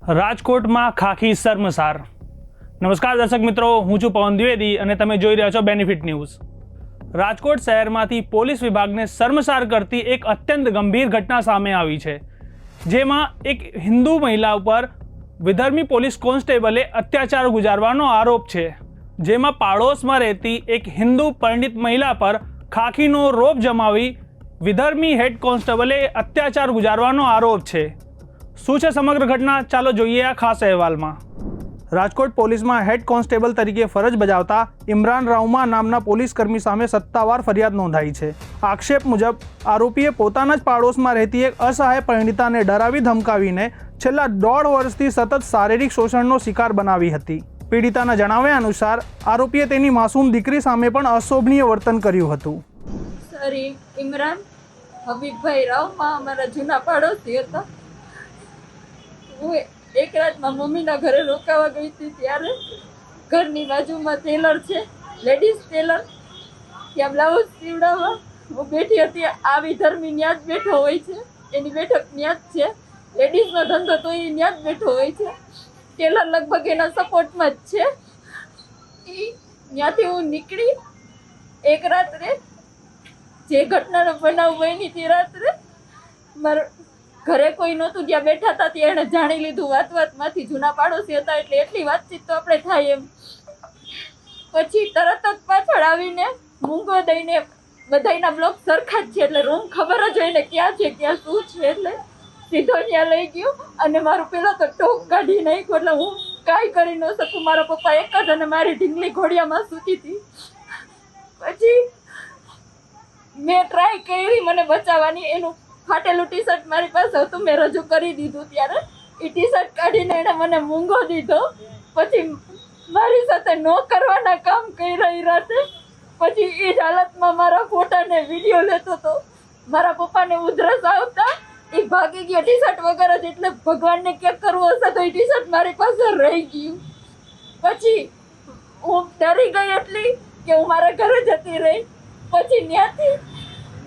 રાજકોટમાં ખાખી શર્મસાર। નમસ્કાર દર્શક મિત્રો, હું છું પવન દ્વિવેદી અને તમે જોઈ રહ્યા છો બેનિફિટ ન્યૂઝ। રાજકોટ શહેરમાંથી પોલીસ વિભાગને શર્મસાર કરતી એક અત્યંત ગંભીર ઘટના સામે આવી છે, જેમાં એક હિન્દુ મહિલા ઉપર વિધર્મી પોલીસ કોન્સ્ટેબલે અત્યાચાર ગુજારવાનો આરોપ છે, જેમાં પાડોશમાં રહેતી એક હિન્દુ પરિણીત મહિલા પર ખાખીનો રોપ જમાવી વિધર્મી હેડ કોન્સ્ટેબલે અત્યાચાર ગુજારવાનો આરોપ છે। શું છે સમગ્ર ઘટના, ચાલો જોઈએ આ ખાસ અહેવાલમાં। રાજકોટ પોલીસમાં હેડ કોન્સ્ટેબલ તરીકે ફરજ બજાવતા ઇમરાન રાઉમા નામના પોલીસકર્મી સામે સત્તાવાર ફરિયાદ નોંધાઈ છે। આક્ષેપ મુજબ આરોપીએ પોતાના જ પાડોશમાં રહેતી એક અસહાય પરિણીતાને ડરાવી ધમકાવીને છેલ્લા 1.5 વર્ષથી સતત શારીરિક શોષણનો શિકાર બનાવી હતી। પીડિતાના જણાવ્યા અનુસાર આરોપીએ તેની માસૂમ દીકરી સામે પણ અશોભનીય વર્તન કર્યું હતું। સર, ઇમરાન હબીબભાઈ રાવમાં અમારા જૂના પાડોશી હતા। હું એક રાત મારા મમ્મીના ઘરે રોકાવા ગઈ હતી, ત્યારે ઘરની બાજુમાં ટેલર છે, લેડીઝ ટેલર, ત્યાં બ્લાઉઝ સીવડાવવા હું બેઠી હતી। આ વિધર્મી ન્યા જ બેઠો હોય છે, એની બેઠક ન્યા જ છે, લેડીઝનો ધંધો તો એ ન્યા જ બેઠો હોય છે, ટેલર લગભગ એના સપોર્ટમાં જ છે। એ ત્યાંથી હું નીકળી એક રાત્રે, જે ઘટનાનો બનાવ બની તે રાત્રે મારા ઘરે કોઈ નહોતું, જ્યાં બેઠા હતા ત્યાં એણે જાણી લીધું વાતમાંથી, જૂના પાડોશી હતા એટલે એટલી વાતચીત તો આપણે થાય એમ। પછી તરત જ પાછળ આવીને મૂંગો દઈને, બધાયના બ્લોક સરખા જ છે એટલે રૂમ ખબર જ હોય ને ક્યાં છે ક્યાં શું છે, એટલે સીધો ત્યાં લઈ ગયો અને મારું પેલો તો ટોક કાઢી નાખ્યો, એટલે હું કાંઈ કરી ન શકું। મારા પપ્પા એક જ અને મારી ઢીંગલી ઘોડિયામાં સૂતી હતી। પછી મેં ટ્રાય કરી મને બચાવવાની, એનું ફાટેલું ટી શર્ટ મારી પાસે હતું, મેં રજૂ કરી દીધું, ત્યારે એ ટી શર્ટ કાઢીને એણે મને મૂંગો દીધો। પછી મારી સાથે ન કરવાના કામ કર્યા એ રાતે। પછી એ જ હાલતમાં મારા ફોટાને વિડીયો લેતો હતો। મારા પપ્પાને ઉધરસ આવતા એ ભાગી ગયો ટી શર્ટ વગર જ, એટલે ભગવાનને ક્યાંક કરવું હશે તો એ ટી શર્ટ મારી પાસે રહી ગયું। પછી હું ડરી ગઈ એટલી કે હું મારા ઘરે જતી રહી। પછી ત્યાંથી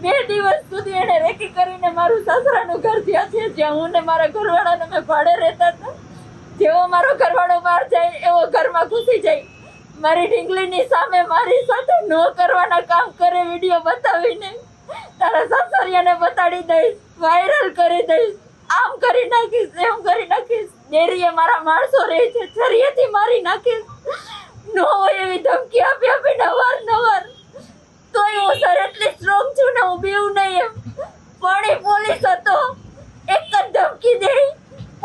2 દિવસ સુધી એને રેકી કરીને મારું સાસરાનું ઘર જ્યાં છે, જ્યાં હું ને મારા ઘરવાળાને મેં ભાડે રહેતા હતા, જેવો મારો ઘરવાળો બહાર જાય એવો ઘરમાં ઘૂસી જાય, મારી ઢીંગલીની સામે મારી સાથે ન કરવાના કામ કરે, વિડીયો બતાવીને તારા સાસરિયાને બતાડી દઈશ, વાયરલ કરી દઈશ, આમ કરી નાખીશ, એમ કરી નાખીશ, ડેરીએ મારા માણસો રહે છે, છરીએથી મારી નાખીશ, ન હોય એવી ધમકી આપી આપીને અવારનવાર। તોય હું સર એટલી સ્ટ્રોંગ છું ને, હું બીવું નહીં એમ, પણ એ પોલીસ હતો, એક જ ધમકી દે,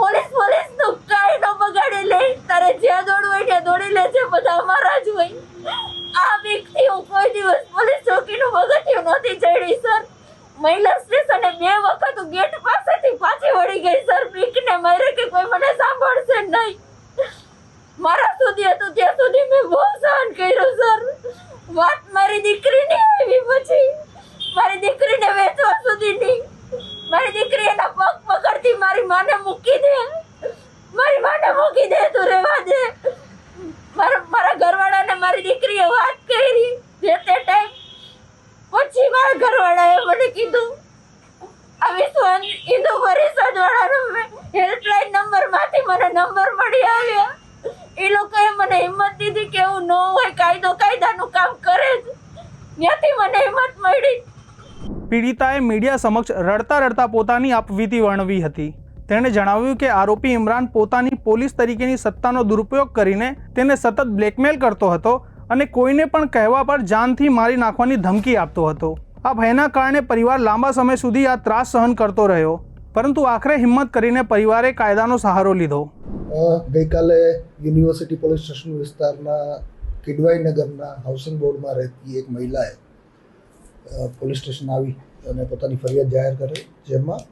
પોલીસનું કાંઈ ન બગાડી લે, તારે જ્યાં દોડવું હોય ત્યાં દોડી લે છે, બધા અમારા જ હોય। આ બીકથી હું કોઈ દિવસ પોલીસ ચોકીનું પગથિયું નહોતી ચડી સર। મહિલા સ્ટેશને 2 વખત હું ગેટ પાસેથી પાછી વળી ગઈ સર, બીકને મારે કે કોઈ મને સાંભળશે નહીં। મારા સુધી હતું ત્યાં સુધી મેં બહુ સહન કર્યું સર। વાત મારી દીકરીની આવી, પછી મારી દીકરીને વેચવા સુધીની, મારી દીકરી એના પગ પકડતી મારી માને મૂકી દે, મારી માને મૂકી દે, તું રહેવા દે। મારા ઘરવાળાને મારી દીકરીએ વાત કરી જે તે ટાઈમ, પછી મારા ઘરવાળાએ મને કીધું, આ વિશ્વ હિન્દુ પરિષદ વાળાનો હેલ્પલાઇન નંબરમાંથી મને નંબર મળી આવ્યા। એ લોકોએ મને હિંમત દીધી કે એવું ન હોય, કાયદો કાયદાનું કામ કરે જ, ત્યાંથી મને હિંમત મળી। પીડિતાએ મીડિયા સમક્ષ રડતા રડતા પોતાની આપવીતી વર્ણવી હતી। તેણે જણાવ્યું કે આરોપી ઇમરાન પોતાની પોલીસ તરીકેની સત્તાનો દુરુપયોગ કરીને તેને સતત બ્લેકમેલ કરતો હતો અને કોઈને પણ કહેવા પર જાનથી મારી નાખવાની ધમકી આપતો હતો। આ ભયના કારણે પરિવાર લાંબા સમય સુધી આ ત્રાસ સહન કરતો રહ્યો, પરંતુ આખરે હિંમત કરીને પરિવારે કાયદાનો સહારો લીધો। ગઈકાલે યુનિવર્સિટી પોલીસ સ્ટેશન વિસ્તારના કિડવાઈ નગરના હાઉસિંગ બોર્ડમાં રહેતી એક મહિલાએ પોલીસ સ્ટેશન આવી અને પોતાની ફરિયાદ જાહેર કરી, જેમાં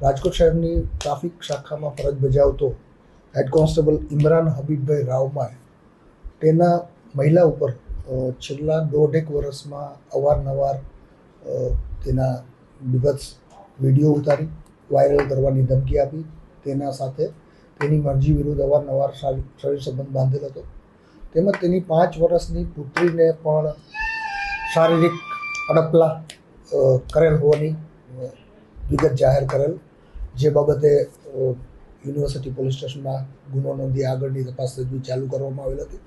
રાજકોટ શહેરની ટ્રાફિક શાખામાં ફરજ બજાવતો હેડ કોન્સ્ટેબલ ઇમરાન હબીબભાઈ રાવમાએ તેના મહિલા ઉપર છેલ્લા 1.5 વર્ષમાં અવારનવાર તેના વિગત વિડીયો ઉતારી વાયરલ કરવાની ધમકી આપી, તેના સાથે તેની મરજી વિરુદ્ધ અવારનવાર શરીર સંબંધ બાંધેલ હતો, તેમજ તેની 5 વર્ષની પુત્રીને પણ શારીરિક અડપલા કરેલ હોવાની વિગત જાહેર કરેલ, જે બાબતે યુનિવર્સિટી પોલીસ સ્ટેશનમાં ગુનો નોંધી આગળની તપાસ તજવીજ ચાલુ કરવામાં આવેલ હતી.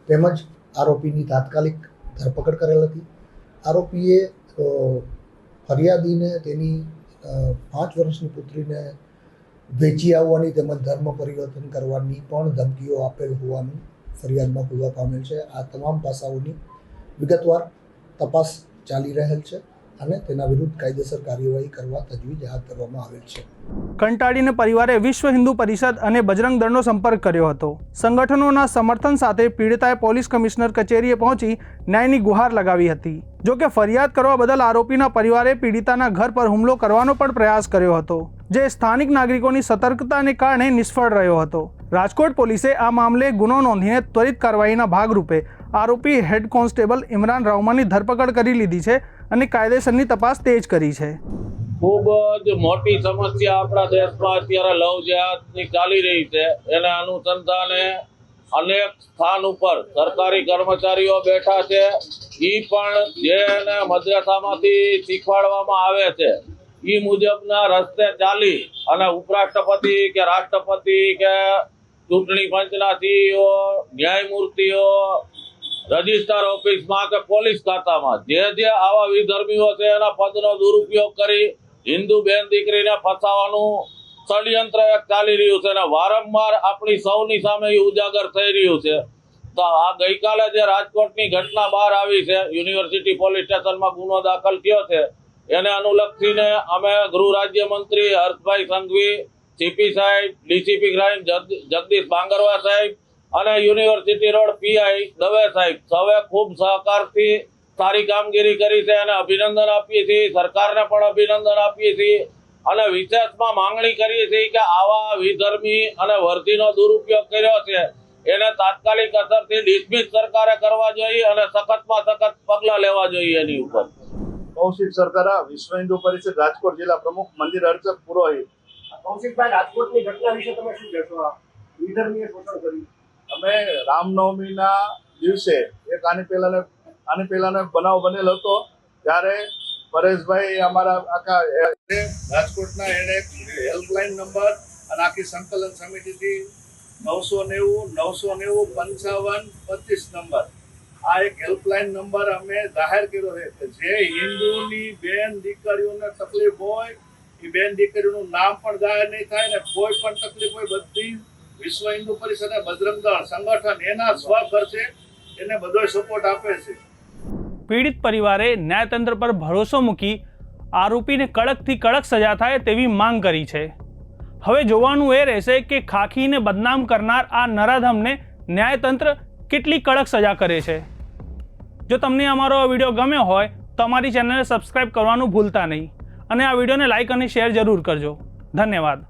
તેમજ આરોપીની તાત્કાલિક ધરપકડ કરેલ હતી. આરોપીએ ફરિયાદીને તેની 5 વર્ષની પુત્રીને વેચી આવવાની તેમજ ધર્મ પરિવર્તન કરવાની પણ ધમકીઓ આપેલ હોવાનું ફરિયાદમાં ખુલવા પામેલ છે. આ તમામ પાસાઓની વિગતવાર તપાસ ચાલી રહેલ છે અને તેના વિરુદ્ધ કાયદેસર કાર્યવાહી કરવા તજવીજ હાથ ધરવામાં આવેલ છે. કંટાળીને પરિવારે વિશ્વ હિન્દુ પરિષદ અને બજરંગ દળનો સંપર્ક કર્યો હતો. સંગઠનોના સમર્થન સાથે પીડિતાએ પોલીસ કમિશનર કચેરીએ પહોંચી ન્યાયની ગુહાર લગાવી હતી. જો કે ફરિયાદ કરવા બદલ આરોપીના પરિવારે પીડિતાના ઘર પર હુમલો કરવાનો પણ પ્રયાસ કર્યો હતો, જે સ્થાનિક નાગરિકોની સતર્કતાને કારણે નિષ્ફળ રહ્યો હતો. રાજકોટ પોલીસે આ મામલે ગુનો નોંધીને ત્વરિત કાર્યવાહીના ભાગરૂપે આરોપી હેડ કોન્સ્ટેબલ ઇમરાન રાવમાની ધરપકડ કરી લીધી છે અને કાયદેસરની તપાસ તેજ કરી છે. ખૂબ જ મોટી સમસ્યા આપણા દેશમાં અત્યારે લવ જેહાદની ચાલી રહી છે. એના અનુસંધાને અનેક સ્થાન ઉપર સરકારી કર્મચારીઓ બેઠા છે. એ પણ જેને મદ્રસામાંથી શીખવાડવામાં આવે છે એ મુજબના રસ્તે ચાલી અને ઉપરાષ્ટ્રપતિ કે રાષ્ટ્રપતિ કે ચૂંટણી પંચના સીઈઓ, ન્યાયમૂર્તિઓ, રજિસ્ટર ઓફિસમાં કે પોલીસ ખાતામાં જે આવા વિધર્મીઓ છે એના પદનો દુરુપયોગ કરી હિન્દુ બેન દીકરીને ફસાવાનું ષડયંત્ર એક ચાલી રહ્યું છે અને વારંવાર આપણી સૌની સામે એ ઉજાગર થઈ રહ્યું છે. તો આ ગઈકાલે જે રાજકોટની ઘટના બહાર આવી છે, યુનિવર્સિટી પોલીસ સ્ટેશનમાં ગુનો દાખલ થયો છે, એને અનુલક્ષીને અમે ગૃહ રાજ્યમંત્રી હર્ષભાઈ સંઘવી, સીપી સાહેબ, ડીસીપી ક્રાઇમ જગદીશ બાંગરવા સાહેબ અને યુનિવર્સિટી રોડ પીઆઈ દવે સાહેબ સૌએ ખૂબ સહકારથી સારી કામગીરી કરી છે અને અભિનંદન આપીએ છીએ. સરકારને પણ અભિનંદન આપીએ છીએ અને વિશેષમાં માંગણી કરીએ છીએ કે આવા વિધર્મી અને વર્ધીનો દુરુપયોગ કર્યો છે એને તાત્કાલિક અસરથી ડિસમિસ સરકારે કરવા જોઈએ અને સખતમાં સખત પગલાં લેવા જોઈએ એની ઉપર. કૌશિક સરકારા, વિશ્વ હિન્દુ પરિષદ રાજકોટ જિલ્લા પ્રમુખ, મંદિર અર્ચક પુરોહિત. કૌશિકભાઈ, રાજકોટની ઘટના વિશે તમે શું કહેશો? વિધર્મીએ શોષણ કર્યું. અમે રામનવમીના દિવસે એક આની પહેલાનો એક બનાવ બનેલો હતો ત્યારે પરેશભાઈ અમારા આખા રાજકોટના એને એક હેલ્પલાઇન નંબર અને આખી સંકલન સમિતિથી 990-990-55-25 નંબર આ એક હેલ્પલાઇન નંબર અમે જાહેર કર્યો છે કે જે હિન્દુની બેન દીકરીઓને તકલીફ હોય એ બેન દીકરીઓનું નામ પણ જાહેર નહીં થાય ને કોઈ પણ તકલીફ હોય બધી વિશ્વ હિન્દુ પરિષદ અને બજરંગ દળ સંગઠન એના સ્વખર્ચે એને બધો સપોર્ટ આપે છે. પીડિત પરિવારે ન્યાયતંત્ર પર ભરોસો મૂકી આરોપીને કડકથી કડક સજા થાય તેવી માંગ કરી છે. હવે જોવાનું એ રહેશે કે ખાખીને બદનામ કરનાર આ નરાધમને ન્યાયતંત્ર કેટલી કડક સજા કરે છે. જો તમને અમારો આ વિડીયો ગમ્યો હોય તો અમારી ચેનલને સબસ્ક્રાઈબ કરવાનું ભૂલતા નહીં અને આ વિડીયોને લાઈક અને શેર જરૂર કરજો. ધન્યવાદ.